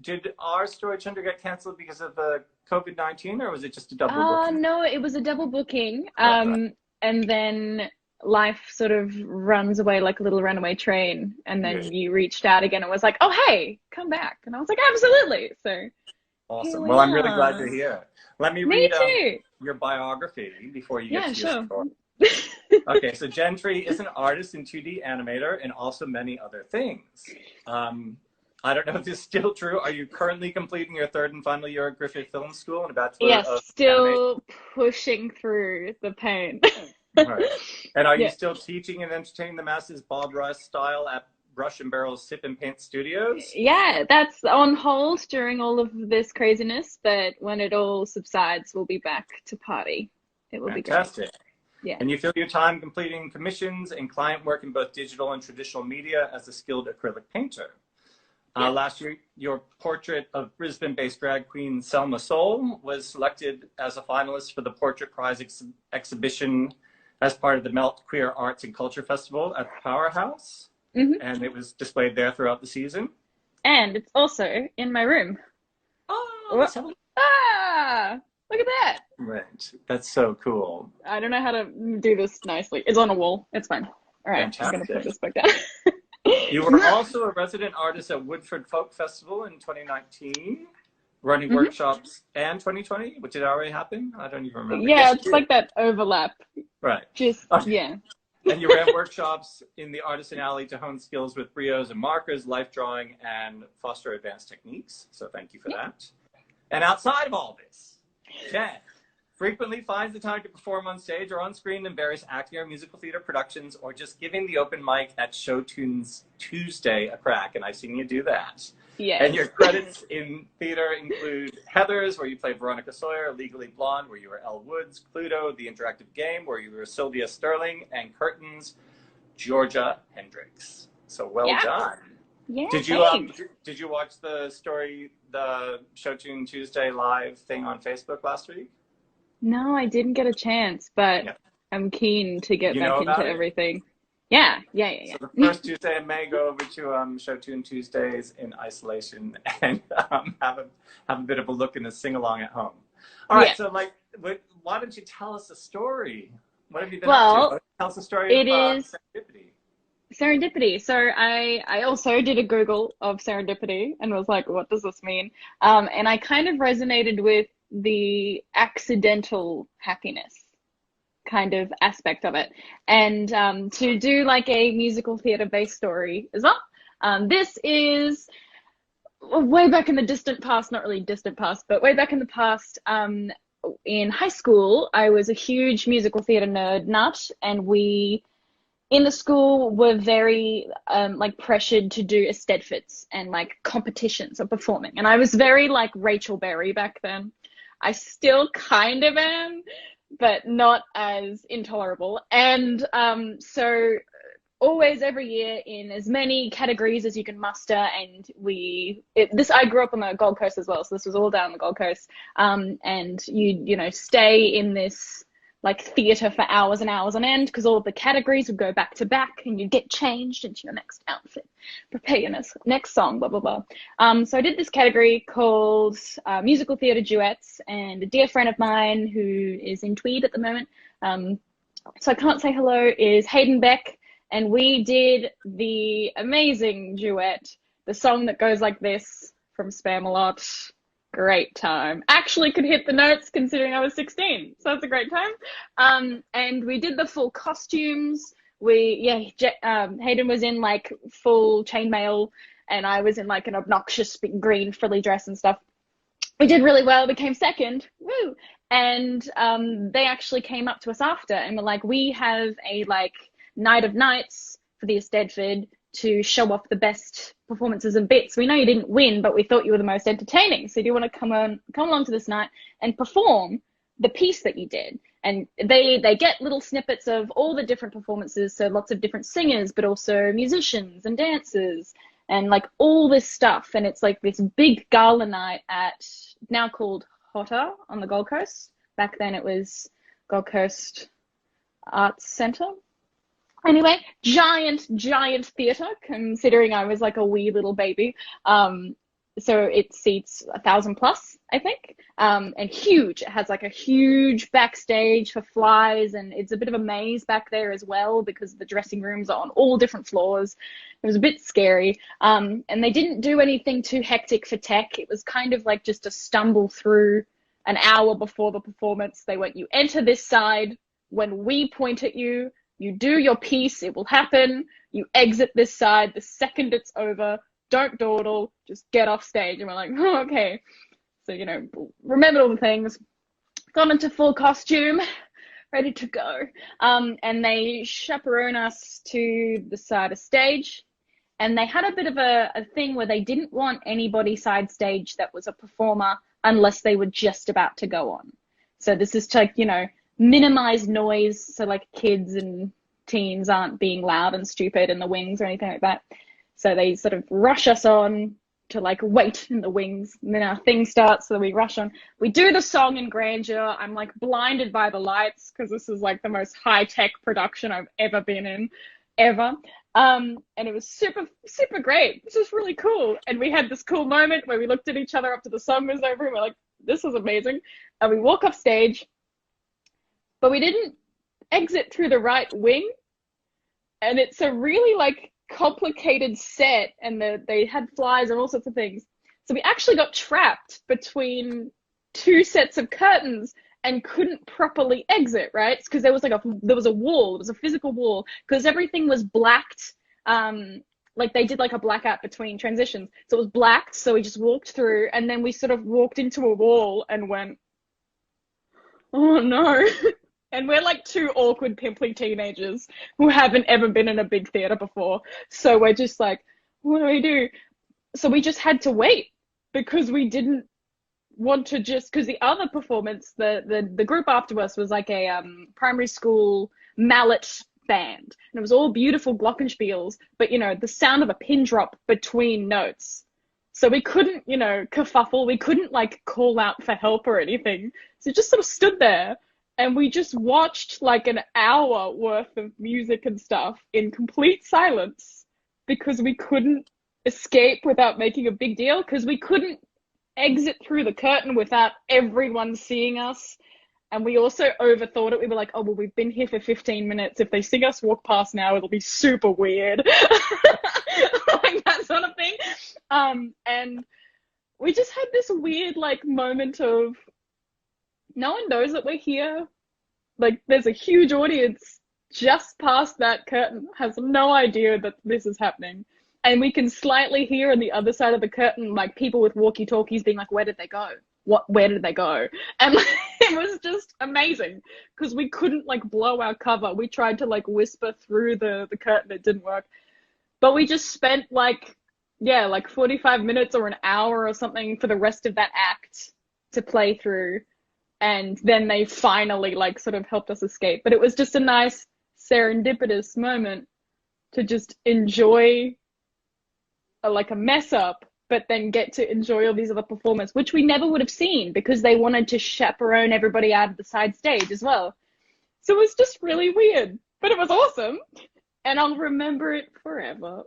did our Story Chunder get cancelled because of the COVID-19, or was it just a double booking? No, it was a double booking. Right. And then life sort of runs away like a little runaway train. And Yeah. then you reached out again and was like, oh, hey, come back. And I was like, absolutely. So here Awesome. Well, we I'm really glad to are. hear. Let me Me read too. your biography before you get Yeah, to your sure. story. Okay, so Gentry is an artist and 2D animator and also many other things. I don't know if this is still true. Are you currently completing your third and final year at Griffith Film School and a Bachelor Yes, of Animation? still pushing through the pain. Right. And are you Yeah. still teaching and entertaining the masses Bob Ross style at Brush and Barrel's Sip and Paint Studios? Yeah, that's on hold during all of this craziness, but when it all subsides, we'll be back to party. It will be great. Fantastic. Yeah. And you fill your time completing commissions and client work in both digital and traditional media as a skilled acrylic painter. Yeah. Last year, your portrait of Brisbane-based drag queen Selma Soul was selected as a finalist for the Portrait Prize exhibition as part of the Melt Queer Arts and Culture Festival at the Powerhouse. Hmm. And it was displayed there throughout the season. And it's also in my room. Oh, Wha- let's have a Ah, look at that. right. That's so cool. I don't know how to do this nicely. It's on a wall. It's fine. All right, I'm gonna put Fantastic. this back down. You were also a resident artist at Woodford Folk Festival in 2019, running Hmm. workshops, and 2020, which had already happened. I don't even remember. Yeah, Yes, it's you did. like that overlap. Right. Just, Okay. yeah. And you ran workshops in the Artisan Alley to hone skills with brios and markers, life drawing, and foster advanced techniques. So thank you for Yeah. that. And outside of all this, Jen frequently finds the time to perform on stage or on screen in various acting or musical theater productions, or just giving the open mic at Show Tunes Tuesday a crack. And I've seen you do that. And your Yes. credits in theater include Heathers, where you play Veronica Sawyer, Legally Blonde, where you were Elle Woods, Cluedo, The Interactive Game, where you were Sylvia Sterling, and Curtains, Georgia Hendricks. So well Yeah. done. Yeah, Did you thanks. did you watch the Showtune Tuesday live thing on Facebook last week? No, I didn't get a chance, but Yeah. I'm keen to get You know back into about it? everything. Yeah, yeah, yeah, So the yeah. first Tuesday in May, go over to Showtune Tuesdays in isolation and have a bit of a look and a sing along at home. All right, Yeah. so like, why don't you tell us a story? What have you been up to? Well, Tell us a story it of is serendipity. serendipity. So I also did a Google of serendipity and was like, what does this mean? And I kind of resonated with the accidental happiness kind of aspect of it. And to do like a musical theater based story as well. This is way back in the distant past, not really distant past, but way back in the past. In high school, I was a huge musical theater nut, and we in the school were very like pressured to do aesthetics and like competitions of performing. And I was very like Rachel Berry back then. I still kind of am, but not as intolerable. And so always every year in as many categories as you can muster. And I grew up on the Gold Coast as well, so this was all down the Gold Coast. And you know, stay in this like theatre for hours and hours on end because all of the categories would go back to back and you'd get changed into your next outfit, prepare your next song, blah, blah, blah. So I did this category called musical theatre duets, and a dear friend of mine who is in Tweed at the moment, so I can't say hello, is Hayden Beck, and we did the amazing duet, the song that goes like this from Spamalot. Great time. Actually could hit the notes considering I was 16, so that's a great time. And we did the full costumes. Hayden was in like full chainmail, and I was in like an obnoxious big green frilly dress and stuff. We did really well, became second, woo! And they actually came up to us after and were like, we have a like night of nights for the Eisteddfod to show off the best performances and bits. We know you didn't win, but we thought you were the most entertaining. So do you want to come along to this night and perform the piece that you did? And they get little snippets of all the different performances, so lots of different singers, but also musicians and dancers and like all this stuff. And it's like this big gala night at now called Hotter on the Gold Coast. Back then it was Gold Coast Arts Centre. Anyway, giant theatre, considering I was like a wee little baby. So it seats 1,000 plus, I think, and huge. It has like a huge backstage for flies, and it's a bit of a maze back there as well because the dressing rooms are on all different floors. It was a bit scary, and they didn't do anything too hectic for tech. It was kind of like just a stumble through. An hour before the performance, they went, you enter this side. When we point at you, you do your piece. It will happen. You exit this side the second it's over. Don't dawdle, just get off stage. And we're like, oh, okay. So, you know, remembered all the things, got into full costume, ready to go. And they chaperone us to the side of stage. And they had a bit of a thing where they didn't want anybody side stage that was a performer unless they were just about to go on. So this is to, like, you know, minimize noise. So like kids and teens aren't being loud and stupid in the wings or anything like that. So they sort of rush us on to like wait in the wings, and then our thing starts, so we rush on. We do the song in grandeur. I'm like blinded by the lights because this is like the most high-tech production I've ever been in, ever. And it was super, super great. This is really cool. And we had this cool moment where we looked at each other after the song was over and we're like, this is amazing. And we walk off stage, but we didn't exit through the right wing. And it's a really like complicated set, and they had flies and all sorts of things. So we actually got trapped between two sets of curtains and couldn't properly exit, right? Because there was like there was a wall, it was a physical wall, because everything was blacked. Like they did like a blackout between transitions. So it was blacked, so we just walked through, and then we sort of walked into a wall and went, oh no. And we're like two awkward, pimply teenagers who haven't ever been in a big theater before. So we're just like, what do we do? So we just had to wait because we didn't want to just, because the other performance, the group after us was like a primary school mallet band. And it was all beautiful glockenspiels, but, you know, the sound of a pin drop between notes. So we couldn't, you know, kerfuffle. We couldn't like call out for help or anything. So just sort of stood there. And we just watched like an hour worth of music and stuff in complete silence because we couldn't escape without making a big deal, because we couldn't exit through the curtain without everyone seeing us. And we also overthought it. We were like, oh, well, we've been here for 15 minutes. If they see us walk past now, it'll be super weird. Like that sort of thing. And we just had this weird like moment of, no one knows that we're here. Like, there's a huge audience just past that curtain, has no idea that this is happening. And we can slightly hear on the other side of the curtain, like, people with walkie-talkies being like, where did they go? Where did they go? And like, it was just amazing because we couldn't, like, blow our cover. We tried to, like, whisper through the curtain. It didn't work. But we just spent, like, yeah, like 45 minutes or an hour or something for the rest of that act to play through. And then they finally like sort of helped us escape. But it was just a nice serendipitous moment to just enjoy like a mess up, but then get to enjoy all these other performers, which we never would have seen because they wanted to chaperone everybody out of the side stage as well. So it was just really weird, but it was awesome. And I'll remember it forever.